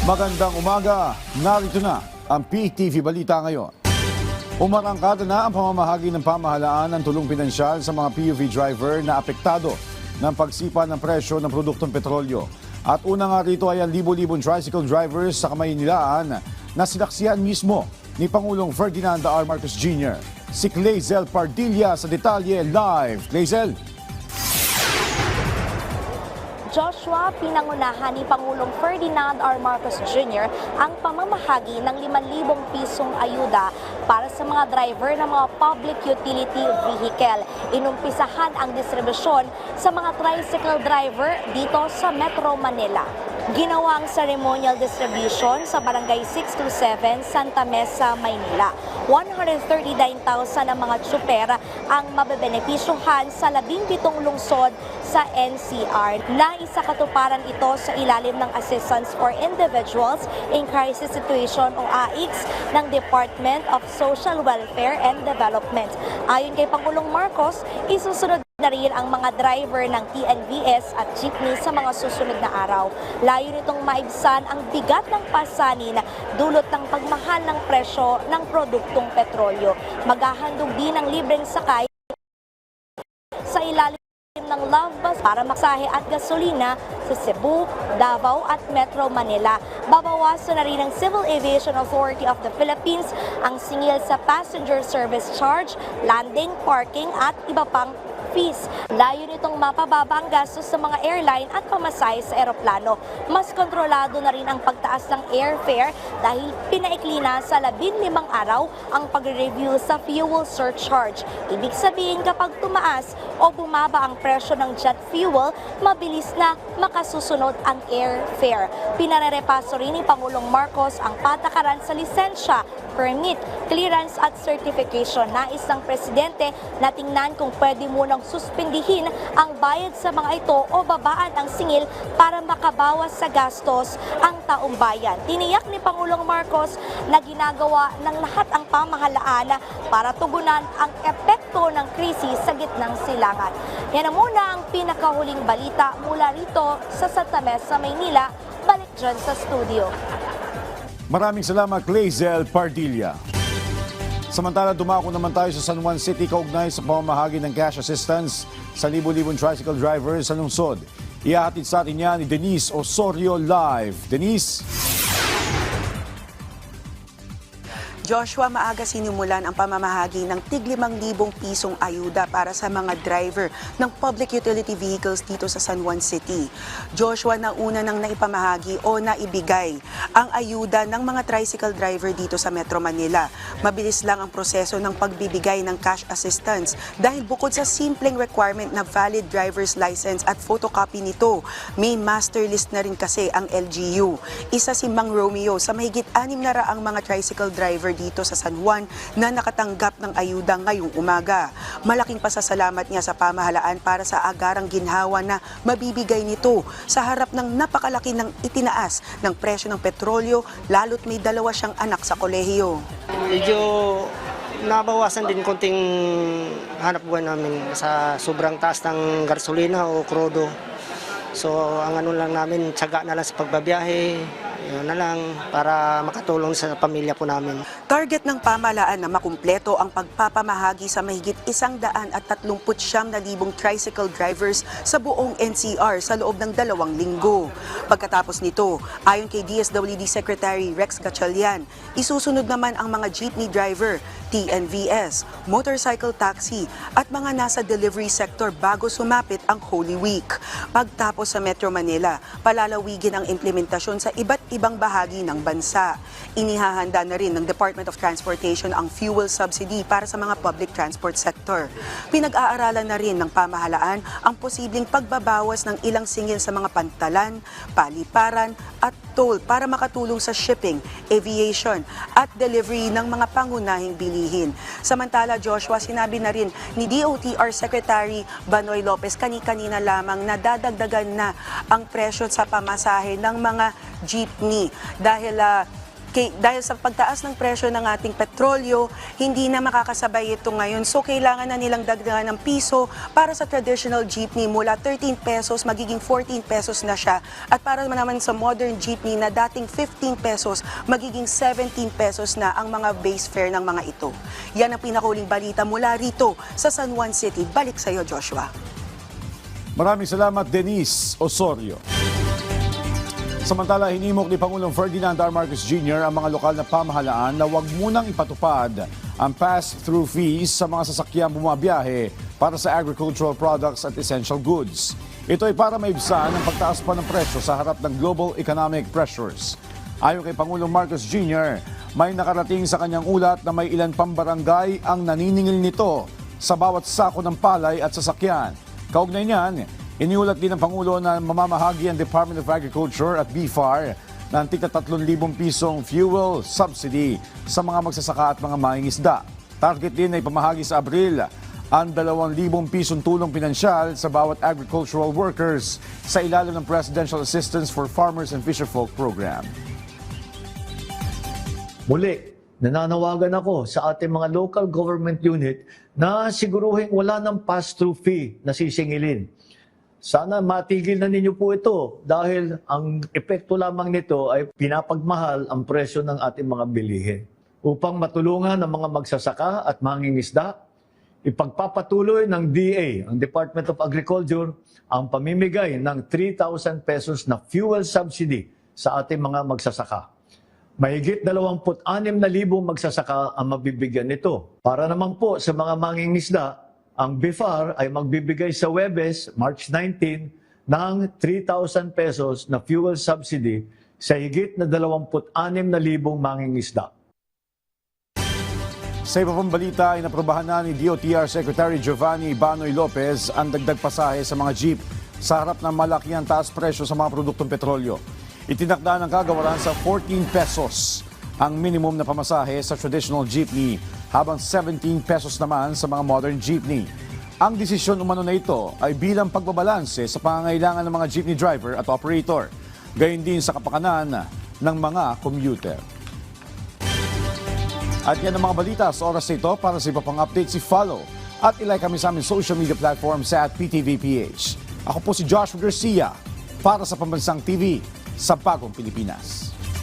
Magandang umaga, narito na ang PTV Balita ngayon. Umarangkada na ang pamamahagi ng pamahalaan ng tulong pinansyal sa mga PUV driver na apektado ng pagsipa ng presyo ng produktong petrolyo. At una nga rito ay ang libo-libong tricycle drivers sa Kamaynilaan na sinaksihan mismo ni Pangulong Ferdinand R. Marcos Jr. Si Clazel Pardilla sa detalye live. Clazel. Joshua, pinangunahan ni Pangulong Ferdinand R. Marcos Jr. ang pamamahagi ng 5,000 pisong ayuda para sa mga driver ng mga public utility vehicle. Inumpisahan ang distribusyon sa mga tricycle driver dito sa Metro Manila. Ginawa ang ceremonial distribution sa Barangay 627, Santa Mesa, Maynila. 139,000 ang mga tsuper ang mabebenepisyuhan sa 17 lungsod sa NCR. Naisakatuparan ito sa ilalim ng Assistance for Individuals in Crisis Situation o AICS ng Department of Social Welfare and Development. Ayon kay Pangulong Marcos, isusunod na rin ang mga driver ng TNVS at jeepney sa mga susunod na araw. Layo nitong maibsan ang bigat ng pasanin dulot ng pagmahal ng presyo ng produktong petrolyo. Maghahandog din ng libreng sakay sa ilalim ng Love Bus para maksahe at gasolina sa Cebu, Davao at Metro Manila. Babawasan na rin ng Civil Aviation Authority of the Philippines ang singil sa passenger service charge, landing, parking at iba pang fees. Layo nitong mapababa ang gastos sa mga airline at pamasahe sa eroplano. Mas kontrolado na rin ang pagtaas ng airfare dahil pinaikli na sa 15 araw ang pagre-review sa fuel surcharge. Ibig sabihin kapag tumaas o bumaba ang presyo ng jet fuel, mabilis na makasusunod ang airfare. Pinarerepaso rin ni Pangulong Marcos ang patakaran sa lisensya, permit, clearance at certification. Nais ng Presidente na tingnan kung pwede munang suspindihin ang bayad sa mga ito o babaan ang singil para makabawas sa gastos ang taong bayan. Tiniyak ni Pangulong Marcos na ginagawa ng lahat ang pamahalaan para tugunan ang epekto ng krisis sa gitnang silangan. Yan na muna ang pinakahuling balita mula rito sa Santa Mesa, Maynila. Balik dyan sa studio. Maraming salamat, Clazel Pardilla. Samantala, dumako naman tayo sa San Juan City kaugnay sa pamamahagi ng cash assistance sa libo-libong tricycle drivers sa lungsod. Ihahatid sa atin yan ni Denise Osorio live. Denise? Joshua, maaga sinimulan ang pamamahagi ng tig 5,000 pisong ayuda para sa mga driver ng public utility vehicles dito sa San Juan City. Joshua, nauna nang naipamahagi o naibigay ang ayuda ng mga tricycle driver dito sa Metro Manila. Mabilis lang ang proseso ng pagbibigay ng cash assistance dahil bukod sa simpleng requirement na valid driver's license at photocopy nito, may master list na rin kasi ang LGU. Isa si Mang Romeo sa mahigit 600 mga tricycle driver dito sa San Juan na nakatanggap ng ayuda ngayong umaga. Malaking pasasalamat niya sa pamahalaan para sa agarang ginhawa na mabibigay nito sa harap ng napakalaki ng itinaas ng presyo ng petrolyo, lalo't may 2 siyang anak sa kolehiyo. Medyo nabawasan din konting hanap buhay namin sa sobrang taas ng gasolina o krudo. So ang ano lang namin, tiyaga na lang sa pagbabiyahe, yun na lang para makatulong sa pamilya po namin. Target ng pamahalaan na makumpleto ang pagpapamahagi sa mahigit 139,000 tricycle drivers sa buong NCR sa loob ng 2 linggo. Pagkatapos nito, ayon kay DSWD Secretary Rex Gatchalian, isusunod naman ang mga jeepney driver, TNVS, motorcycle taxi at mga nasa delivery sector bago sumapit ang Holy Week. Pagtapos sa Metro Manila, palalawigin ang implementasyon sa iba't ibang bahagi ng bansa. Inihahanda na rin ng Department of Transportation ang fuel subsidy para sa mga public transport sector. Pinag-aaralan na rin ng pamahalaan ang posibleng pagbabawas ng ilang singil sa mga pantalan, paliparan at toll para makatulong sa shipping, aviation at delivery ng mga pangunahing bilihin. Samantala, Joshua, sinabi na rin ni DOTR Secretary Banoy Lopez kani-kanina lamang na dadagdagan na ang presyo sa pamasahe ng mga jeepney dahil Dahil sa pagtaas ng presyo ng ating petrolyo, hindi na makakasabay ito ngayon. So kailangan na nilang dagdagan ng piso para sa traditional jeepney mula 13 pesos magiging 14 pesos na siya. At para naman sa modern jeepney na dating 15 pesos magiging 17 pesos na ang mga base fare ng mga ito. Yan ang pinakauling balita mula rito sa San Juan City. Balik sa iyo, Joshua. Maraming salamat, Denise Osorio. Samantala, hinimok ni Pangulong Ferdinand R. Marcos Jr. ang mga lokal na pamahalaan na huwag munang ipatupad ang pass-through fees sa mga sasakyang bumabiyahe para sa agricultural products at essential goods. Ito ay para maibsan ang pagtaas pa ng presyo sa harap ng global economic pressures. Ayon kay Pangulong Marcos Jr., may nakarating sa kanyang ulat na may ilan pang barangay ang naniningil nito sa bawat sako ng palay at sasakyan. Kaugnay niyan, iniulat din ng Pangulo na mamamahagi ang Department of Agriculture at BFAR ng tig 3,000 pisong fuel subsidy sa mga magsasaka at mga mangingisda. Target din ay pamahagi sa Abril ang 2,000 pisong tulong pinansyal sa bawat agricultural workers sa ilalim ng Presidential Assistance for Farmers and Fisherfolk Program. Muli, nananawagan ako sa ating mga local government unit na siguruhin wala ng pass-through fee na sisingilin. Sana matigil na ninyo po ito dahil ang epekto lamang nito ay pinapagmahal ang presyo ng ating mga bilihin. Upang matulungan ang mga magsasaka at mangingisda, ipagpapatuloy ng DA, ang Department of Agriculture, ang pamimigay ng 3,000 pesos na fuel subsidy sa ating mga magsasaka. Mahigit 26,000 magsasaka ang mabibigyan nito. Para naman po sa mga mangingisda, ang BIFAR ay magbibigay sa Huwebes, March 19, ng 3,000 pesos na fuel subsidy sa higit na 26,000 mangingisda. Sa iba pang balita ay naprobahan na ni DOTR Secretary Giovanni Banoy Lopez ang dagdag pasahe sa mga jeep sa harap ng malaking taas presyo sa mga produktong petrolyo. Itinakda ng kagawaran sa 14 pesos ang minimum na pamasahe sa traditional jeepney habang 17 pesos naman sa mga modern jeepney. Ang desisyon umano na ito ay bilang pagbabalanse sa pangangailangan ng mga jeepney driver at operator, gayon din sa kapakanan ng mga commuter. At yan ang mga balita sa oras na ito. Para sa iba pang updates, i-follow at ilike kami sa aming social media platforms at PTVPH. Ako po si Joshua Garcia para sa Pambansang TV sa Bagong Pilipinas.